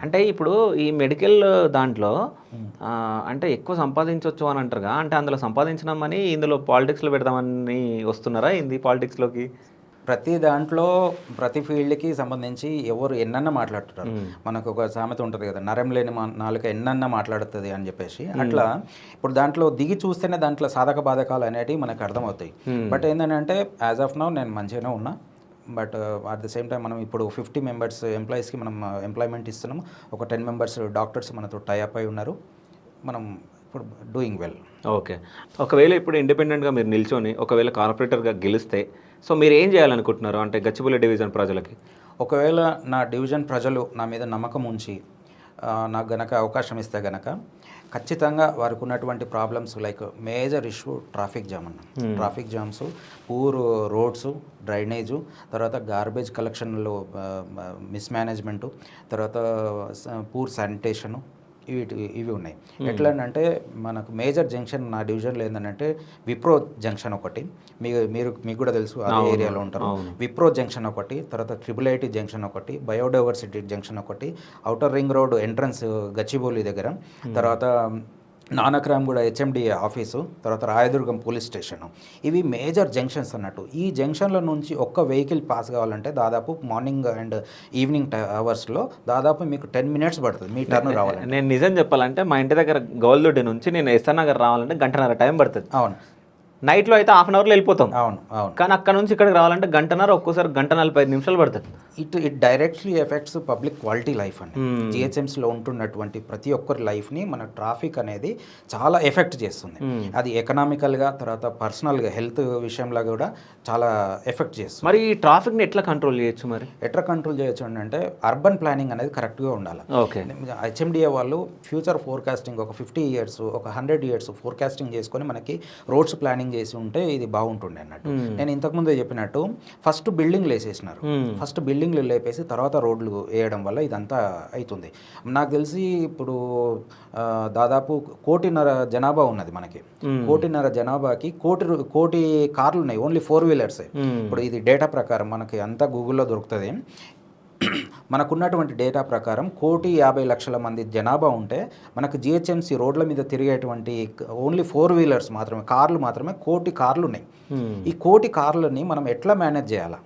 అంటే ఇప్పుడు ఈ మెడికల్ దాంట్లో అంటే ఎక్కువ సంపాదించవచ్చు అని అంటారుగా, అంటే అందులో సంపాదించినామని ఇందులో పాలిటిక్స్లో పెడదామని వస్తున్నారా ఏంది పాలిటిక్స్లోకి? ప్రతి దాంట్లో ప్రతి ఫీల్డ్కి సంబంధించి ఎవరు ఎన్నన్నా మాట్లాడుతుంటారు. మనకు ఒక సామెత ఉంటుంది కదా, నరం లేని నాలుక ఎన్నన్నా మాట్లాడుతుంది అని చెప్పేసి. అట్లా ఇప్పుడు దాంట్లో దిగి చూస్తేనే దాంట్లో సాధక బాధకాలు అనేటివి మనకు అర్థమవుతాయి. బట్ ఏంటంటే యాజ్ ఆఫ్ నౌ నేను మంచిగానే ఉన్నా. But at the same time మనం ఇప్పుడు 50 మెంబర్స్ ఎంప్లాయీస్కి మనం ఎంప్లాయ్మెంట్ ఇస్తున్నాము. ఒక 10 మెంబర్స్ డాక్టర్స్ మనతో టైఅప్ అయి ఉన్నారు. మనం ఇప్పుడు డూయింగ్ వెల్. ఓకే. ఒకవేళ ఇప్పుడు ఇండిపెండెంట్గా మీరు నిల్చొని ఒకవేళ కార్పొరేటర్గా గెలిస్తే సో మీరు ఏం చేయాలనుకుంటున్నారు అంటే గచ్చిబౌలి డివిజన్ ప్రజలకి? ఒకవేళ నా డివిజన్ ప్రజలు నా మీద నమ్మకం ఉంచి నాకు గనక అవకాశం ఇస్తే గనక ఖచ్చితంగా వారికి ఉన్నటువంటి problems like major issue traffic jam అన్న. Traffic jams, poor roads, drainage, తర్వాత గార్బేజ్ కలెక్షన్లో మిస్మేనేజ్మెంటు, తర్వాత పూర్ శానిటేషను, ఇవి ఉన్నాయి. ఎట్లా అంటే మనకు మేజర్ జంక్షన్ నా డివిజన్లో ఏంటంటే విప్రో జంక్షన్ ఒకటి, మీకు కూడా తెలుసు అదే ఏరియాలో ఉంటారు. విప్రో జంక్షన్ ఒకటి, తర్వాత ట్రిపుల్ ఐటీ జంక్షన్ ఒకటి, బయోడైవర్సిటీ జంక్షన్ ఒకటి, outer ring road entrance Gachibowli దగ్గర, తర్వాత నానక్రామ్ కూడా హెచ్ఎండి ఆఫీసు, తర్వాత రాయదుర్గం పోలీస్ స్టేషను. ఇవి మేజర్ జంక్షన్స్ అన్నట్టు. ఈ జంక్షన్ల నుంచి ఒక్క వెహికల్ పాస్ కావాలంటే దాదాపు మార్నింగ్ అండ్ ఈవినింగ్ అవర్స్లో దాదాపు మీకు 10 మినిట్స్ పడుతుంది మీ టర్న్ రావాలంటే. నేను నిజం చెప్పాలంటే మా ఇంటి దగ్గర గౌల్దొడ్డి నుంచి నేను ఎస్ఆర్ నగర్ రావాలంటే గంటన్నర టైం పడుతుంది. అవును. నైట్లో అయితే హాఫ్ అన్ అవర్లో వెళ్ళిపోతాం. అవును అవును. కానీ అక్కడ నుంచి ఇక్కడికి రావాలంటే గంటన్నర, ఒక్కోసారి 1:45 నిమిషాలు పడుతుంది. It directly effects public quality life అండి. జిహెచ్ఎంసీలో ఉంటున్నటువంటి ప్రతి ఒక్కరి లైఫ్ని మన ట్రాఫిక్ అనేది చాలా ఎఫెక్ట్ చేస్తుంది. అది ఎకనామికల్గా, తర్వాత పర్సనల్గా హెల్త్ విషయంలో కూడా చాలా ఎఫెక్ట్ చేస్తుంది. మరి ఈ ట్రాఫిక్ని ఎట్లా కంట్రోల్ చేయొచ్చు? మరి ఎట్లా కంట్రోల్ చేయొచ్చు అంటే అర్బన్ ప్లానింగ్ అనేది కరెక్ట్గా ఉండాలి. ఓకే. హెచ్ఎండిఏ వాళ్ళు ఫ్యూచర్ ఫోర్కాస్టింగ్ ఒక 50 ఇయర్స్, ఒక 100 ఇయర్స్ ఫోర్కాస్టింగ్ చేసుకొని మనకి రోడ్స్ ప్లానింగ్ చేసి ఉంటే ఇది బాగుంటుండే అన్నట్టు. నేను ఇంతకుముందే చెప్పినట్టు ఫస్ట్ బిల్డింగ్లు వేసేసినారు. ఫస్ట్ బిల్డింగ్లు లేపేసి తర్వాత రోడ్లు వేయడం వల్ల ఇదంతా అవుతుంది. నాకు తెలిసి ఇప్పుడు దాదాపు 1.5 జనాభా ఉన్నది మనకి. 1.5 జనాభాకి కోటి కార్లు ఉన్నాయి, ఓన్లీ 4 వీలర్సే. ఇప్పుడు ఇది డేటా ప్రకారం మనకి అంతా గూగుల్లో దొరుకుతుంది. మనకున్నటువంటి డేటా ప్రకారం 1,50,00,000 మంది జనాభా ఉంటే మనకు జిహెచ్ఎంసీ రోడ్ల మీద తిరిగేటువంటి ఓన్లీ 4 వీలర్స్ మాత్రమే, కార్లు మాత్రమే 1,00,00,000 కార్లు ఉన్నాయి. ఈ 1,00,00,000 కార్లని మనం ఎట్లా మేనేజ్ చేయాలా?